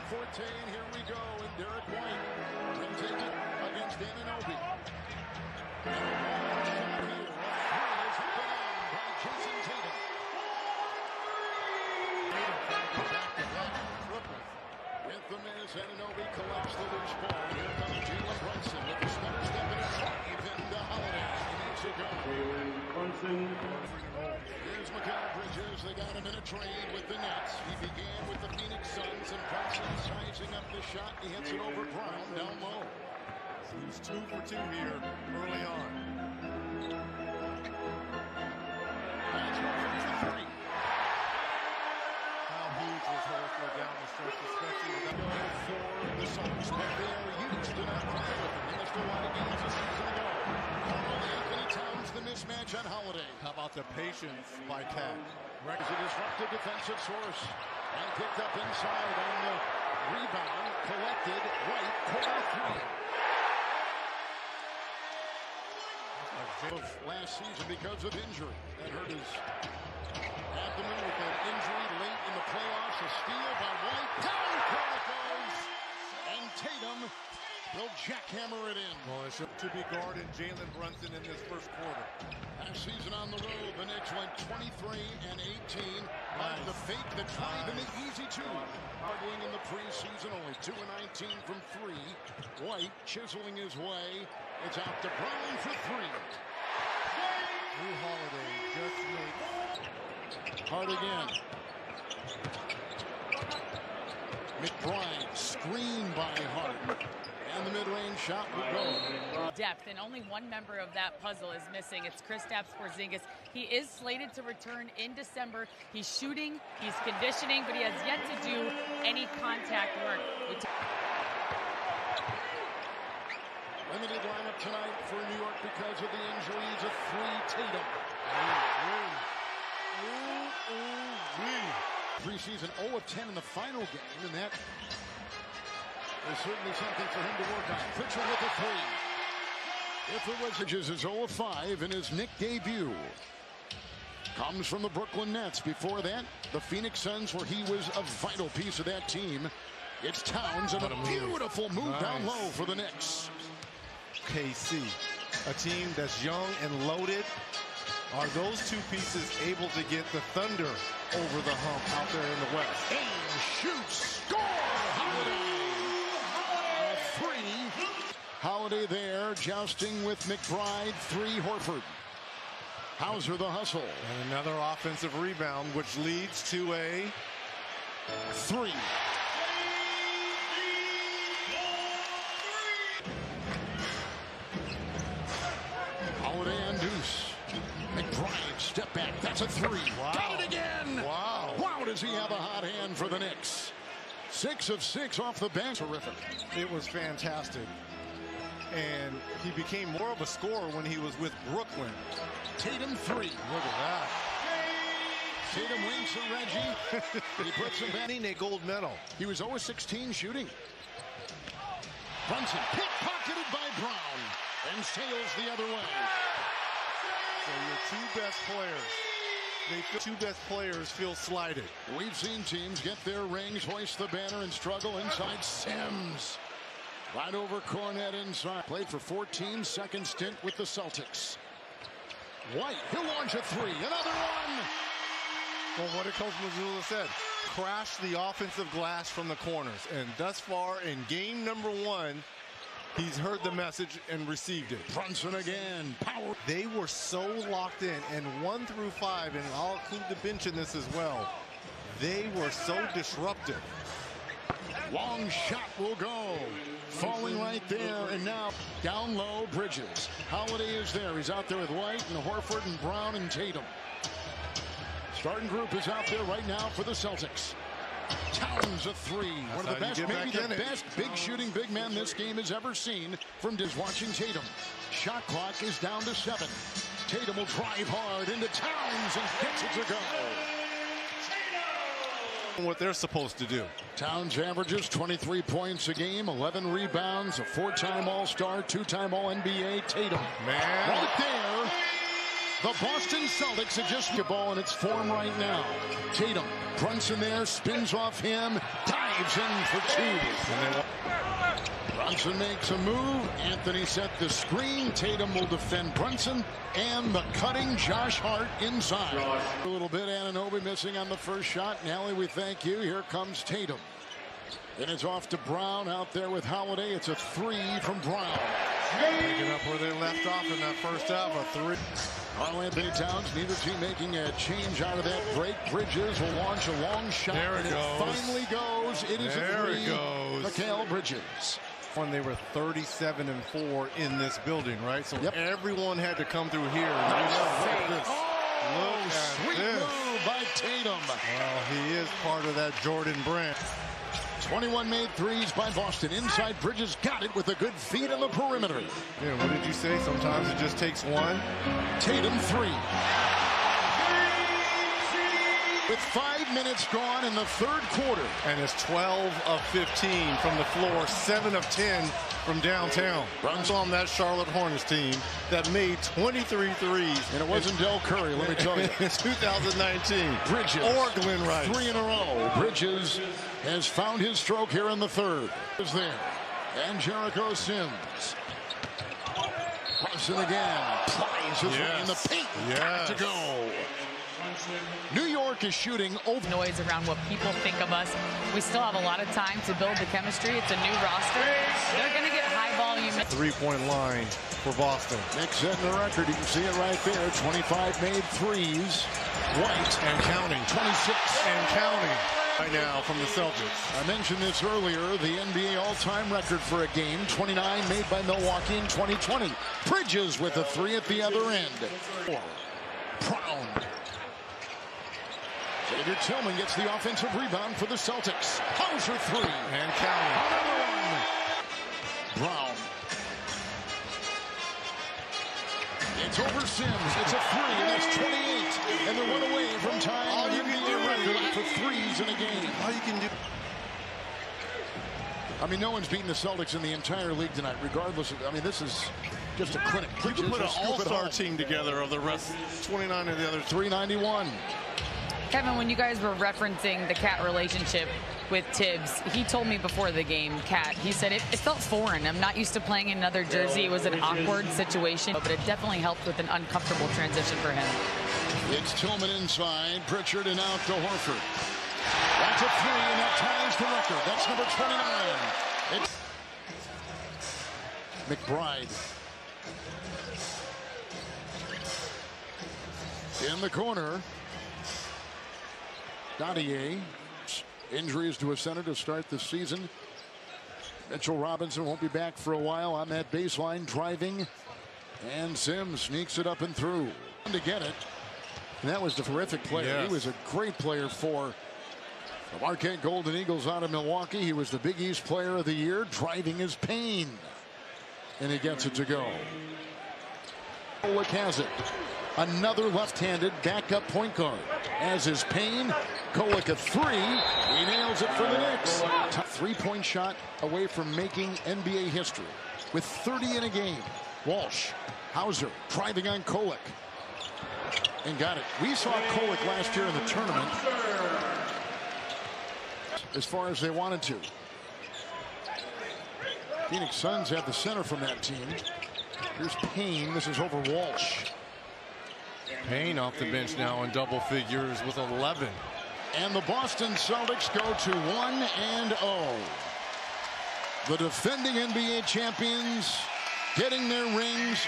forte, and here we go. And Derek White can take it against Anunoby. And a long shot here. A three is up and in by Jason Tatum. Back to back triple. With the miss, Anunoby collects the loose ball. Here comes Jalen Brunson with the stutter step and a drive into Holiday. He needs to go. Here's Mikal Bridges. They got him in a trade with the Nets. He began with the Phoenix Suns, and Brunson sizing up the shot. He hits it over Brown down low. So he's 2 for 2 here early on. That's Horford for three. How huge was Horford down the stretch, especially with that For the Suns, but they are used to not playing with him. He missed a lot of games a season ago. Anthony Towns, the mismatch on Holiday. How about the patience by Cat? Is a disruptive defensive source. And picked up inside on the rebound. Collected. White. Corner three. Last season because of injury. That hurt his abdomen with an injury late in the playoffs. A steal by White. Down it goes. And Tatum will jackhammer it in. Well, it's to be guarded Jalen Brunson in this first quarter. Last season on the road, the Knicks went 23 and 18 on the fake, the drive, and the easy two. Arguing in the preseason, only 2 and 19 from three. White chiseling his way. It's out to Brown for three. Drew Holiday just makes Hard again. McBride screened by Hart. And the mid-range shot will go. Depth, and only one member of that puzzle is missing. It's Kristaps Porzingis. He is slated to return in December. He's shooting, he's conditioning, but he has yet to do any contact work. Limited lineup tonight for New York because of the injuries. A three, Tatum. Preseason 0 of 10 in the final game, and that is certainly something for him to work on. Pritchard with a three. If it was his 0 of 5 in his Knicks debut. Comes from the Brooklyn Nets. Before that, the Phoenix Suns, where he was a vital piece of that team. It's Towns, and a beautiful move down low for the Knicks. KC, a team that's young and loaded. Are those two pieces able to get the Thunder over the hump out there in the West? Aim, shoots, score! Holiday! A three. Holiday there, jousting with McBride. Three, Horford. Hauser the hustle. And another offensive rebound, which leads to a three. Holiday and deuce. McBride, step back. That's a three. Wow. Got it again. Wow. Wow, does he have a hot hand for the Knicks. 6 of 6 off the bench. Terrific. It was fantastic. And he became more of a scorer when he was with Brooklyn. Tatum three. Look at that. Tatum winks at Reggie. He puts him back. A gold medal. He was 0 of 16 shooting. Brunson pickpocketed by Brown and sails the other way. So your two best players feel slighted. We've seen teams get their rings, hoist the banner, and struggle inside. Sims. Right over Cornet inside. Played for 14, second stint with the Celtics. White, he'll launch a three. Another one. Well, what did Coach Mazzulla said? Crash the offensive glass from the corners. And thus far in game number 1, he's heard the message and received it. Brunson again. Power. They were so locked in, and 1 through 5, and I'll include the bench in this as well. They were so disruptive. Long shot will go. Falling right there, and now down low, Bridges. Holiday is there. He's out there with White and Horford and Brown and Tatum. Starting group is out there right now for the Celtics. Towns a three. One of the best, maybe the best big shooting big man this game has ever seen from watching Tatum. Shot clock is down to 7. Tatum will drive hard into Towns and gets it to go. What they're supposed to do. Towns averages 23 points a game, 11 rebounds, a 4-time All-Star, 2-time All-NBA. Tatum, man, right there. The Boston Celtics are just the ball in its form right now. Tatum, Brunson there, spins off him, dives drives in for two. Brunson makes a move. Anthony set the screen. Tatum will defend Brunson. And the cutting Josh Hart inside. A little bit. Anunoby missing on the first shot. Nelly, we thank you. Here comes Tatum. And it's off to Brown out there with Holiday. It's a three from Brown. Picking up where they left off in that first half, a three. Karl-Anthony Towns, neither team making a change out of that break. Bridges will launch a long shot. There it goes. Finally goes. It is there a three. It goes. Mikal Bridges. When they were 37-4 in this building, right? So yep. Everyone had to come through here. And look at this. Oh, Look sweet this. move by Tatum. Well, he is part of that Jordan brand. 21 made threes by Boston. Inside, Bridges got it with a good feed on the perimeter. Yeah, what did you say? Sometimes it just takes one. Tatum three. With 5 minutes gone in the third quarter. And it's 12 of 15 from the floor, 7 of 10 from downtown. Runs on that Charlotte Hornets team that made 23 threes. And it wasn't Del Curry, let me tell you. It's 2019. Bridges. Or Glenn Rice. 3 in a row. Bridges has found his stroke here in the third. Is there. And Jericho Sims. Brunson again. Plies his way in the paint. To go. New York is shooting over. Noise around what people think of us. We still have a lot of time to build the chemistry. It's a new roster. They're going to get high volume. Three-point line for Boston. Knicks setting the record. You can see it right there. 25 made threes. White and counting. 26 and counting. Right now from the Celtics. I mentioned this earlier. The NBA all-time record for a game. 29 made by Milwaukee in 2020. Bridges with a three at the other end. Brown. Xavier Tillman gets the offensive rebound for the Celtics. Hauser three. And counting. Another one. Brown. It's over Sims. It's a three, and that's 28. And they're one away from tying All you can do record for threes in a game. All you can do. I mean, no one's beaten the Celtics in the entire league tonight, regardless of, I mean, this is just a clinic. You can put an all-star team together of the rest, 29 of the other. 391. Kevin, when you guys were referencing the Cat relationship with Tibbs, he told me before the game, Cat, he said it felt foreign. I'm not used to playing in another jersey. It was an awkward situation, but it definitely helped with an uncomfortable transition for him. It's Tillman inside, Pritchard, and out to Horford. That's a three, and that ties the record. That's number 29. It's McBride. In the corner. Dottier. Injuries to a center to start the season. Mitchell Robinson won't be back for a while on that baseline driving. And Sims sneaks it up and through. To get it. And that was the terrific player. Yes. He was a great player for the Marquette Golden Eagles out of Milwaukee. He was the Big East Player of the Year, driving his pain. And he gets it to go. Kolek has it. Another left-handed backup point guard. As is Payne, Kolek a three. He nails it for the Knicks. Three-point shot away from making NBA history with 30 in a game. Walsh, Hauser driving on Kolek. And got it. We saw Kolek last year in the tournament as far as they wanted to. Phoenix Suns have the center from that team. Here's Payne. This is over Walsh. Payne off the bench now in double figures with 11. And the Boston Celtics go to 1-0. The defending NBA champions getting their rings.